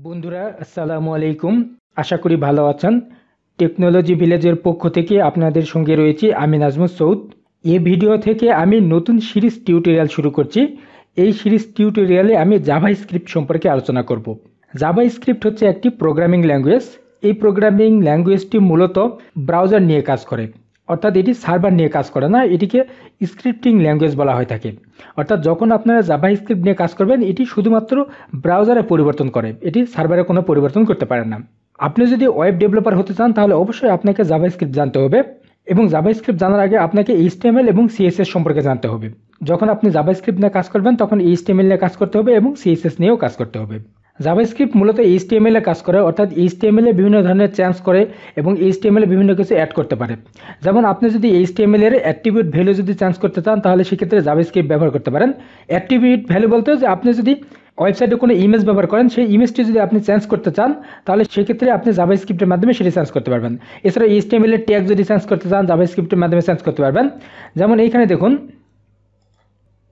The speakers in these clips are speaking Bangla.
বন্ধুরা আসসালামু আলাইকুম। আশা করি ভালো আছেন। টেকনোলজি ভিলেজের পক্ষ থেকে আপনাদের সঙ্গে রয়েছি আমি নাজমুস সৌদ। এই ভিডিও থেকে আমি নতুন সিরিজ টিউটোরিয়াল শুরু করছি। এই সিরিজ টিউটোরিয়ালে আমি জাভাস্ক্রিপ্ট সম্পর্কে আলোচনা করব। জাভাস্ক্রিপ্ট হচ্ছে একটি প্রোগ্রামিং ল্যাঙ্গুয়েজ। এই প্রোগ্রামিং ল্যাঙ্গুয়েজটি মূলত ব্রাউজার নিয়ে কাজ করে, অর্থাৎ এটি সার্ভার নিয়ে কাজ করে না, এটিকে স্ক্রিপ্টিং ল্যাঙ্গুয়েজ বলা হয়ে থাকে। অর্থাৎ যখন আপনারা জাভাস্ক্রিপ্ট নিয়ে কাজ করবেন এটি শুধুমাত্র ব্রাউজারে পরিবর্তন করে, এটি সার্ভারে কোনো পরিবর্তন করতে পারে না। আপনি যদি ওয়েব ডেভেলপার হতে চান তাহলে অবশ্যই আপনাকে জাভাস্ক্রিপ্ট জানতে হবে, এবং জাভাস্ক্রিপ্ট জানার আগে আপনাকে এইচটিএমএল এবং সিএসএস সম্পর্কে জানতে হবে। যখন আপনি জাভাস্ক্রিপ্ট নিয়ে কাজ করবেন তখন এইচটিএমএল নিয়ে কাজ করতে হবে এবং সিএসএস নিয়েও কাজ করতে হবে। জাভাস্ক্রিপ্ট মূলত এইচটিএমএল এ কাজ করে, অর্থাৎ এইচটিএমএল এ বিভিন্ন ধরনের চেঞ্জ করে এবং এইচটিএমএল এ বিভিন্ন কিছু অ্যাড করতে পারে। যেমন আপনি যদি এইচটিএমএল এর অ্যাট্রিবিউট ভ্যালু যদি চেঞ্জ করতে চান তাহলে সেক্ষেত্রে জাভাস্ক্রিপ্ট ব্যবহার করতে পারেন। অ্যাট্রিবিউট ভ্যালু বলতে যে আপনি যদি ওয়েবসাইটে কোনো ইমেজ ব্যবহার করেন, সেই ইমেজটি যদি আপনি চেঞ্জ করতে চান তাহলে সেক্ষেত্রে আপনি জাভাস্ক্রিপ্টের মাধ্যমে সেটি চেঞ্জ করতে পারবেন। এছাড়া এইচটিএমএল এর ট্যাগ যদি চেঞ্জ করতে চান জাভাস্ক্রিপ্টের মাধ্যমে চেঞ্জ করতে পারবেন। যেমন এইখানে দেখুন,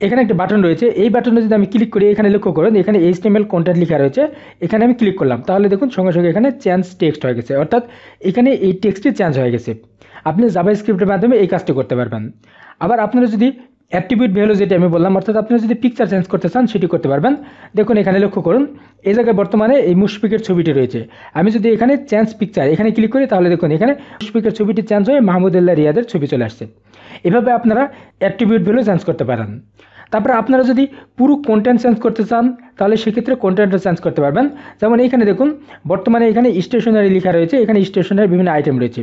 এখানে একটা বাটন রয়েছে, এই বাটনে যদি আমি ক্লিক করি এখানে লক্ষ্য করুন এখানে এইচটিএমএল কন্টেন্ট লেখা রয়েছে। এখানে আমি ক্লিক করলাম তাহলে দেখুন সঙ্গে সঙ্গে এখানে চেঞ্জ টেক্সট হয়ে গেছে, অর্থাৎ এখানে এই টেক্সটটি চেঞ্জ হয়ে গেছে। আপনি জাভাস্ক্রিপ্টের মাধ্যমে এই কাজটি করতে পারবেন। আবার আপনারা যদি অ্যাট্রিবিউট ভ্যালু যেটা আমি বললাম, অর্থাৎ আপনারা যদি পিকচার চেঞ্জ করতে চান সেটি করতে পারবেন। দেখুন এখানে লক্ষ্য করুন এই জায়গায় বর্তমানে এই মুশফিকের ছবিটি রয়েছে। আমি যদি এখানে চেঞ্জ পিকচার এখানে ক্লিক করি তাহলে দেখুন এখানে মুশফিকের ছবিটি চেঞ্জ হয়ে মাহমুদুল্লাহ রিয়াদের ছবি চলে আসছে। এভাবে আপনারা অ্যাট্রিবিউট ভ্যালু চেঞ্জ করতে পারেন। তারপরে আপনারা যদি পুরো কন্টেন্ট চেঞ্জ করতে চান তাহলে সেক্ষেত্রে কন্টেন্টও চেঞ্জ করতে পারবেন। যেমন এইখানে দেখুন বর্তমানে এখানে স্টেশনারি লেখা রয়েছে, এখানে স্টেশনারি বিভিন্ন আইটেম রয়েছে।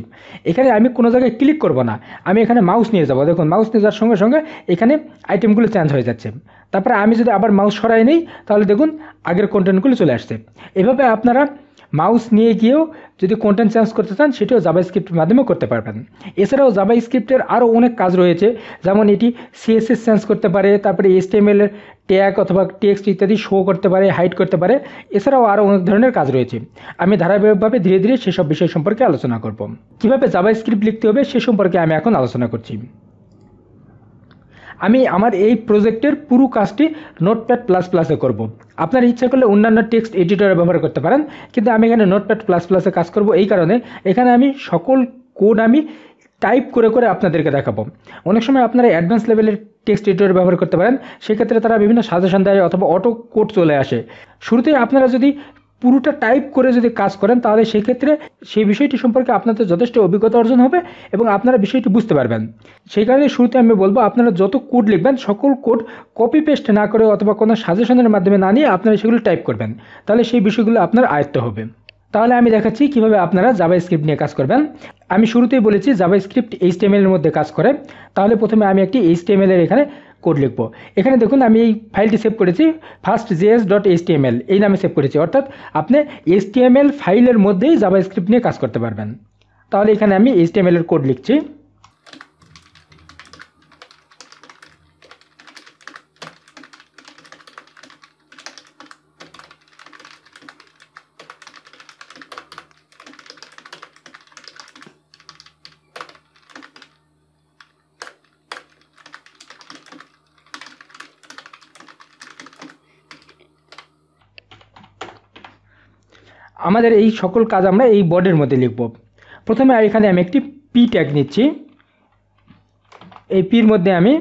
এখানে আমি কোনো জায়গায় ক্লিক করব না, আমি এখানে মাউস নিয়ে যাব। দেখুন মাউস নিয়ে যাওয়ার সঙ্গে সঙ্গে এখানে আইটেমগুলো চেঞ্জ হয়ে যাচ্ছে। তারপরে আমি যদি আবার মাউস সরাই নিই তাহলে দেখুন আগের কন্টেন্টগুলো চলে আসছে। এভাবে আপনারা মাউস নিয়ে গিয়েও যদি কন্টেন্ট চেঞ্জ করতে চান সেটিও জাভাস্ক্রিপ্টের মাধ্যমে করতে পারবেন। এছাড়াও জাভাস্ক্রিপ্টের আরও অনেক কাজ রয়েছে, যেমন এটি সিএসএস চেঞ্জ করতে পারে, তারপরে এইচটিএমএল এর ট্যাগ অথবা টেক্সট ইত্যাদি শো করতে পারে, হাইড করতে পারে। এছাড়াও আরও অনেক ধরনের কাজ রয়েছে। আমি ধারাবাহিকভাবে ধীরে ধীরে সেসব বিষয় সম্পর্কে আলোচনা করব। কীভাবে জাভাস্ক্রিপ্ট লিখতে হবে সে সম্পর্কে আমি এখন আলোচনা করছি। আমি আমার এই প্রজেক্টের পুরো কাজটি নোটপ্যাড প্লাস প্লাসে করব। আপনার ইচ্ছা করলে অন্যান্য টেক্সট এডিটরে ব্যবহার করতে পারেন, কিন্তু আমি এখানে নোটপ্যাড প্লাস প্লাসে কাজ করব। এই কারণে এখানে আমি সকল কোড আমি টাইপ করে করে আপনাদেরকে দেখাবো। অনেক সময় আপনারা অ্যাডভান্স লেভেলের টেক্সট এডিটর ব্যবহার করতে পারেন, সেক্ষেত্রে তারা বিভিন্ন সাজেশন দেয় অথবা অটো কোড চলে আসে। শুরুতে আপনারা যদি পুরোটা টাইপ করে যদি কাজ করেন তাহলে সেক্ষেত্রে সেই বিষয়টি সম্পর্কে আপনাদের যথেষ্ট অভিজ্ঞতা অর্জন হবে এবং আপনারা বিষয়টি বুঝতে পারবেন। সেই কারণে শুরুতে আমি বলবো আপনারা যত কোড লিখবেন সকল কোড কপি পেস্ট না করে অথবা কোনো সাজেশনের মাধ্যমে না নিয়ে আপনারা সেগুলো টাইপ করবেন, তাহলে সেই বিষয়গুলো আপনার আয়ত্ত হবে। তাহলে আমি দেখাচ্ছি কিভাবে আপনারা জাভাস্ক্রিপ্ট নিয়ে কাজ করবেন। আমি শুরুতেই বলেছি জাভাস্ক্রিপ্ট এইচটিএমএল এর মধ্যে কাজ করে। তাহলে প্রথমে আমি একটি এইচটিএমএল এর এখানে কোড লিখব। এখানে দেখুন আমি এই ফাইলটি সেভ করেছি firstjs.html এই নামে সেভ করেছি, অর্থাৎ আপনি এইচটিএমএল ফাইলের মধ্যেই জাভাস্ক্রিপ্ট নিয়ে কাজ করতে পারবেন। তাহলে এখানে আমি এইচটিএমএল এর কোড লিখছি। আমাদের এই সকল কাজ আমরা এই বডির মধ্যে লিখব। প্রথমে এখানে আমি একটি পি ট্যাগ নিচ্ছি। এই পির মধ্যে আমি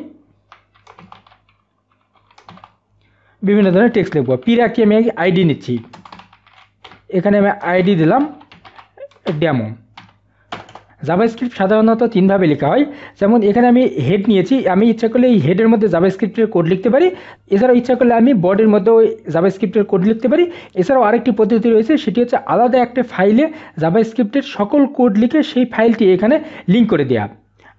বিভিন্ন ধরনের টেক্সট লিখব। পির আগে আমি আইডি নিচ্ছি, এখানে আমি আইডি দিলাম ডেমো। জাভাস্ক্রিপ্ট সাধারণত তিনভাবে লেখা হয়। যেমন এখানে আমি হেড নিয়েছি, আমি ইচ্ছা করলে এই হেডের মধ্যে জাভাস্ক্রিপ্টের কোড লিখতে পারি। এছাড়াও ইচ্ছা করলে আমি বডির মধ্যেও জাভাস্ক্রিপ্টের কোড লিখতে পারি। এছাড়াও আরেকটি পদ্ধতি রয়েছে, সেটি হচ্ছে আলাদা একটা ফাইলে জাভাস্ক্রিপ্টের সকল কোড লিখে সেই ফাইলটি এখানে লিঙ্ক করে দেওয়া।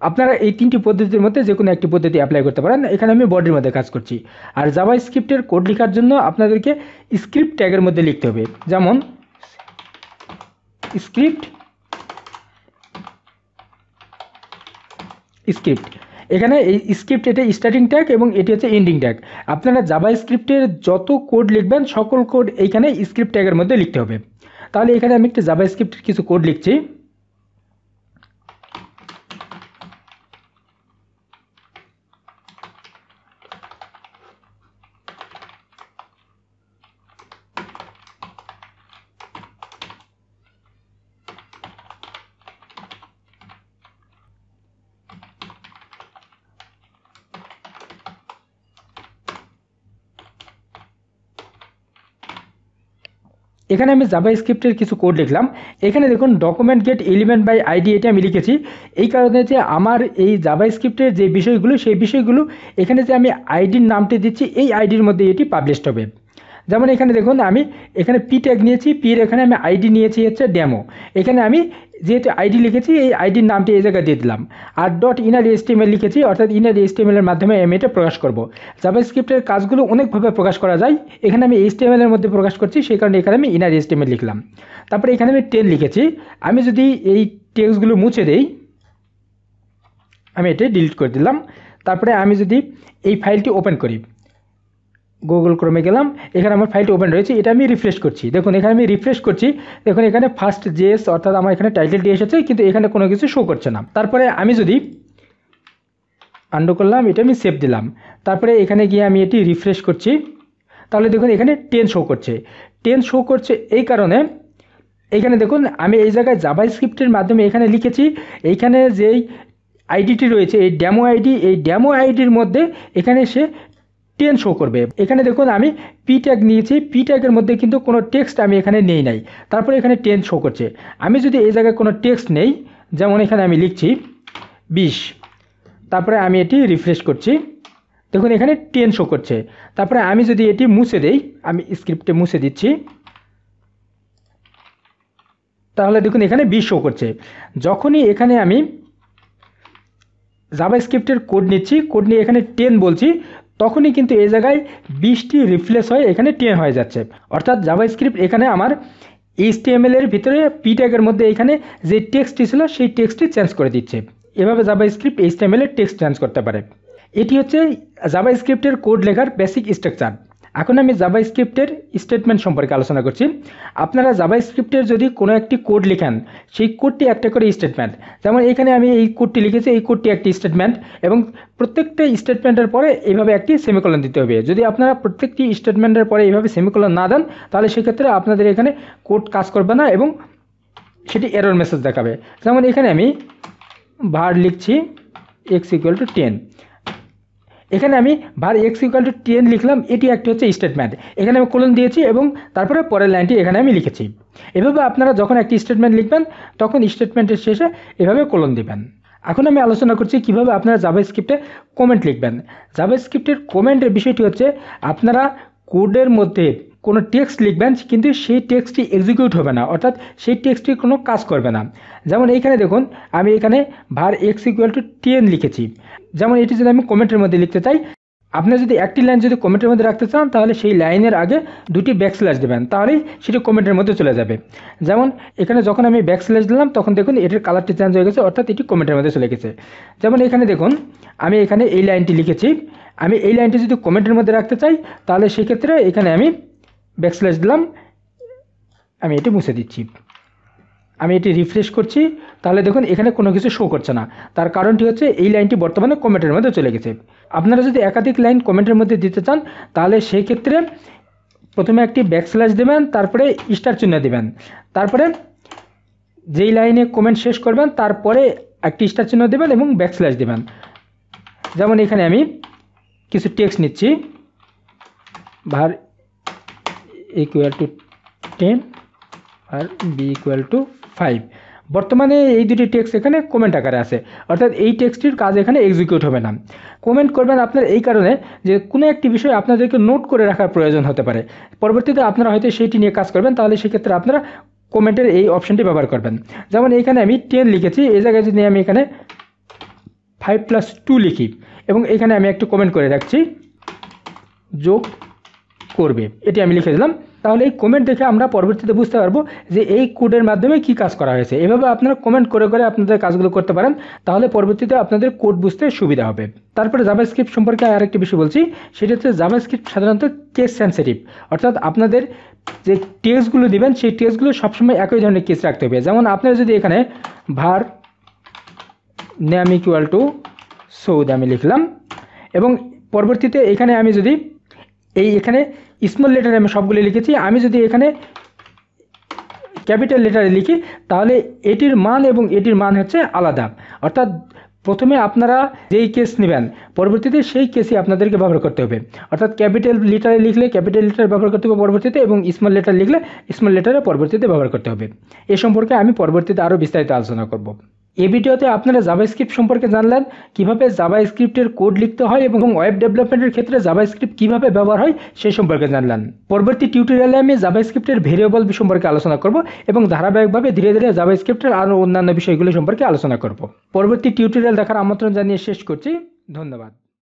আপনারা এই তিনটি পদ্ধতির মধ্যে যে কোনো একটি পদ্ধতি অ্যাপ্লাই করতে পারেন। এখানে আমি বডির মধ্যে কাজ করছি। আর জাভাস্ক্রিপ্টের কোড লেখার জন্য আপনাদেরকে স্ক্রিপ্ট ট্যাগের মধ্যে লিখতে হবে। যেমন স্ক্রিপ্ট এখানে এই স্ক্রিপ্ট এটা স্টার্টিং ট্যাগ এবং এটি হচ্ছে এন্ডিং ট্যাগ। আপনারা জাভাস্ক্রিপ্টের যত কোড লিখবেন সকল কোড এইখানে স্ক্রিপ্ট ট্যাগের মধ্যে লিখতে হবে। তাহলে এখানে আমি একটি জাভাস্ক্রিপ্টের কিছু কোড লিখছি। এখানে আমি জাভাস্ক্রিপ্টের কিছু কোড লিখলাম। এখানে দেখুন document get element by ID এটা আমি লিখেছি এই কারণে যে আমার এই জাভাস্ক্রিপ্টের যে বিষয়গুলো সেই বিষয়গুলো এখানে যে আমি আইডির নামটি দিচ্ছি এই আইডির মধ্যে এটি পাবলিশড হবে। যেমন এখানে দেখুন আমি এখানে পি ট্যাগ নিয়েছি, পির এখানে আমি আইডি নিয়েছি হচ্ছে ডেমো। এখানে আমি যেহেতু আইডি লিখেছি এই আইডির নামটি এই জায়গায় দিয়ে দিলাম। আর ডট ইনার এইচটিএমএল লিখেছি, অর্থাৎ ইনার এইচটিএমএল এর মাধ্যমে আমি এটা প্রকাশ করব। জাভাস্ক্রিপ্টের কাজগুলো অনেকভাবে প্রকাশ করা যায়, এখানে আমি এইচটিএমএল এর মধ্যে প্রকাশ করছি, সেই কারণে এখানে আমি ইনার এইচটিএমএল লিখলাম। তারপরে এখানে আমি 10 লিখেছি। আমি যদি এই টেক্সটগুলো মুছে দেই, আমি এটা ডিলিট করে দিলাম। তারপরে আমি যদি এই ফাইলটি ওপেন করি, গুগল ক্রোমে গেলাম, এখানে আমার ফাইলটি ওপেন রয়েছে, এটা আমি রিফ্রেশ করছি। দেখুন এখানে আমি রিফ্রেশ করছি, দেখুন এখানে ফার্স্ট জেএস অর্থাৎ আমার এখানে টাইটেলটি এসেছে, কিন্তু এখানে কোনো কিছু শো করছে না। তারপরে আমি যদি আন্ডু করলাম, এটা আমি সেভ দিলাম। তারপরে এখানে গিয়ে আমি এটি রিফ্রেশ করছি, তাহলে দেখুন এখানে 10 শো করছে। 10 শো করছে এই কারণে এইখানে দেখুন আমি এই জায়গায় জাভাস্ক্রিপ্টের মাধ্যমে এখানে লিখেছি, এইখানে যেই আইডিটি রয়েছে এই ডেমো আইডি, এই ডেমো আইডির মধ্যে এখানে সে 10 শো করবে। এখানে দেখুন আমি পি ট্যাগ নিয়েছি, পি ট্যাগের মধ্যে কিন্তু কোনো টেক্সট আমি এখানে নেই নাই, তারপরে এখানে 10 শো করছে। আমি যদি এই জায়গায় কোনো টেক্সট নেই, যেমন এখানে আমি লিখছি 20, তারপরে আমি এটি রিফ্রেশ করছি, দেখুন এখানে 10 শো করছে। তারপরে আমি যদি এটি মুছে দেই, আমি স্ক্রিপ্টে মুছে দিচ্ছি, তাহলে দেখুন এখানে 20 শো করছে। যখনই এখানে আমি জাভাস্ক্রিপ্টের কোড নিচ্ছি, কোড নিয়ে এখানে 10 বলছি, তখনই কিন্তু এই জায়গায় 20টি রিপ্লেস হয়ে এখানে 10 হয়ে যাচ্ছে। অর্থাৎ জাভাস্ক্রিপ্ট এখানে আমার এইচটিএমএল এর ভিতরে পি ট্যাগের মধ্যে এখানে যে টেক্সটটি ছিল সেই টেক্সটটি চেঞ্জ করে দিচ্ছে। এভাবে জাভাস্ক্রিপ্ট এইচটিএমএল এর টেক্সট চেঞ্জ করতে পারে। এটি হচ্ছে জাভাস্ক্রিপ্টের কোড লেখার বেসিক স্ট্রাকচার। এখন আমি জাভাস্ক্রিপ্টের স্টেটমেন্ট সম্পর্কে আলোচনা করছি। আপনারা জাভাস্ক্রিপ্টের যদি কোনো একটি কোড লেখেন, সেই কোডটি একটা করে স্টেটমেন্ট। যেমন এখানে আমি এই কোডটি লিখেছি, এই কোডটি একটি স্টেটমেন্ট, এবং প্রত্যেকটা স্টেটমেন্টের পরে এইভাবে একটি সেমিকোলন দিতে হবে। যদি আপনারা প্রত্যেকটি স্টেটমেন্টের পরে এইভাবে সেমিকোলন না দেন, তাহলে সেক্ষেত্রে আপনাদের এখানে কোড কাজ করবে না এবং সেটি এরর মেসেজ দেখাবে। যেমন এখানে আমি var লিখছি x = 10, এখানে আমি var x = 10 লিখলাম, এটি একটি হচ্ছে স্টেটমেন্ট। এখানে আমি কোলন দিয়েছি এবং তারপরে পরের লাইনটি এখানে আমি লিখেছি। এভাবে আপনারা যখন একটি স্টেটমেন্ট লিখবেন তখন স্টেটমেন্টের শেষে এভাবে কোলন দিবেন। এখন আমি আলোচনা করছি কিভাবে আপনারা জাভাস্ক্রিপ্টে কমেন্ট লিখবেন। জাভাস্ক্রিপ্টের কমেন্টের বিষয়টি হচ্ছে আপনারা কোডের মধ্যে কোনো টেক্সট লিখবেন, কিন্তু সেই টেক্সটটি এক্সিকিউট হবে না, অর্থাৎ সেই টেক্সটটি কোনো কাজ করবে না। যেমন এইখানে দেখুন আমি এখানে var x = 10 লিখেছি। যেমন এটি যদি আমি কমেন্টের মধ্যে লিখতে চাই, আপনারা যদি একটি লাইন যদি কমেন্টের মধ্যে রাখতে চান, তাহলে সেই লাইনের আগে 2টি ব্যাকস্ল্যাশ দেবেন, তাহলেই সেটি কমেন্টের মধ্যে চলে যাবে। যেমন এখানে যখন আমি ব্যাকস্ল্যাশ দিলাম তখন দেখুন এটির কালারটি চেঞ্জ হয়ে গেছে, অর্থাৎ এটি কমেন্টের মধ্যে চলে গেছে। যেমন এখানে দেখুন আমি এখানে এই লাইনটি লিখেছি, আমি এই লাইনটি যদি কমেন্টের মধ্যে রাখতে চাই, তাহলে সেক্ষেত্রে এখানে আমি ব্যাকস্ল্যাশ দিলাম, আমি এটি মুছে দিচ্ছি, আমি এটি রিফ্রেশ করছি, তাহলে দেখুন এখানে কোনো কিছু শো করছে না। তার কারণটি হচ্ছে এই লাইনটি বর্তমানে কমেন্টের মধ্যে চলে গেছে। আপনারা যদি একাধিক লাইন কমেন্টের মধ্যে দিতে চান, তাহলে সেই ক্ষেত্রে প্রথমে একটি ব্যাকস্ল্যাশ দেবেন, তারপরে স্টার চিহ্ন দেবেন, তারপরে যেই লাইনে কমেন্ট শেষ করবেন তারপরে একটি স্টার চিহ্ন দেবেন এবং ব্যাকস্ল্যাশ দেবেন। যেমন এখানে আমি কিছু টেক্সট নিচ্ছি, var = 10 আর b = 5। বর্তমানে এই দুটি টেক্সট এখানে কমেন্ট আকারে আছে, অর্থাৎ এই টেক্সটির কাজ এখানে এক্সিকিউট হবে না। কমেন্ট করবেন আপনার এই কারণে যে কোনো একটি বিষয় আপনাদেরকে নোট করে রাখার প্রয়োজন হতে পারে, পরবর্তীতে আপনারা হয়তো সেইটি নিয়ে কাজ করবেন, তাহলে সেক্ষেত্রে আপনারা কমেন্টের এই অপশনটি ব্যবহার করবেন। যেমন এখানে আমি 10 লিখেছি, এই জায়গায় যদি আমি এখানে 5 + 2 লিখি এবং এখানে আমি একটু কমেন্ট করে রাখছি যোগ করবে, এটি আমি লিখে দিলাম, তাহলে এই কমেন্ট দেখে আমরা পরবর্তীতে বুঝতে পারবো যে এই কোডের মাধ্যমে কি কাজ করা হয়েছে। এভাবে আপনারা কমেন্ট করে করে আপনাদের কাজগুলো করতে পারেন, তাহলে পরবর্তীতে আপনাদের কোড বুঝতে সুবিধা হবে। তারপরে জাভাস্ক্রিপ্ট সম্পর্কে আরেকটি বিষয় বলছি, সেটা হচ্ছে জাভাস্ক্রিপ্ট সাধারণত কেস সেন্সিটিভ, অর্থাৎ আপনাদের যে টেক্সটগুলো দিবেন সেই টেক্সটগুলো সবসময় একই ধরনের কেস রাখতে হবে। যেমন আপনারা যদি এখানে var name = সৌদ আমি লিখলাম এবং পরবর্তীতে এখানে আমি যদি এখানে স্মল লেটারে আমি সবগুলো লিখেছি, আমি যদি এখানে ক্যাপিটাল লেটারে লিখি তাহলে এটির মান এবং এটির মান হচ্ছে আলাদা, অর্থাৎ প্রথমে আপনারা যেই কেস নেবেন পরবর্তীতে সেই কেসই আপনাদেরকে ব্যবহার করতে হবে। অর্থাৎ ক্যাপিটাল লেটারে লিখলে ক্যাপিটাল লেটার ব্যবহার করতে হবে পরবর্তীতে, এবং স্মল লেটার লিখলে স্মল লেটারে পরবর্তীতে ব্যবহার করতে হবে। এ সম্পর্কে আমি পরবর্তীতে আরও বিস্তারিত আলোচনা করব। এই ভিডিওতে আপনারা জাভাস্ক্রিপ্ট সম্পর্কে জানলেন, কিভাবে জাভাস্ক্রিপ্টের কোড লিখতে হয় এবং ওয়েব ডেভেলপমেন্টের ক্ষেত্রে জাভাস্ক্রিপ্ট কিভাবে ব্যবহার হয় সেই সম্পর্কে জানলেন। পরবর্তী টিউটোরিয়ালে আমি জাভাস্ক্রিপ্টের ভেরিয়েবল সম্পর্কে আলোচনা করব এবং ধারাবাহিকভাবে ধীরে ধীরে জাভাস্ক্রিপ্টের আরও অন্যান্য বিষয়গুলো সম্পর্কে আলোচনা করব। পরবর্তী টিউটোরিয়াল দেখার আমন্ত্রণ জানিয়ে শেষ করছি। ধন্যবাদ।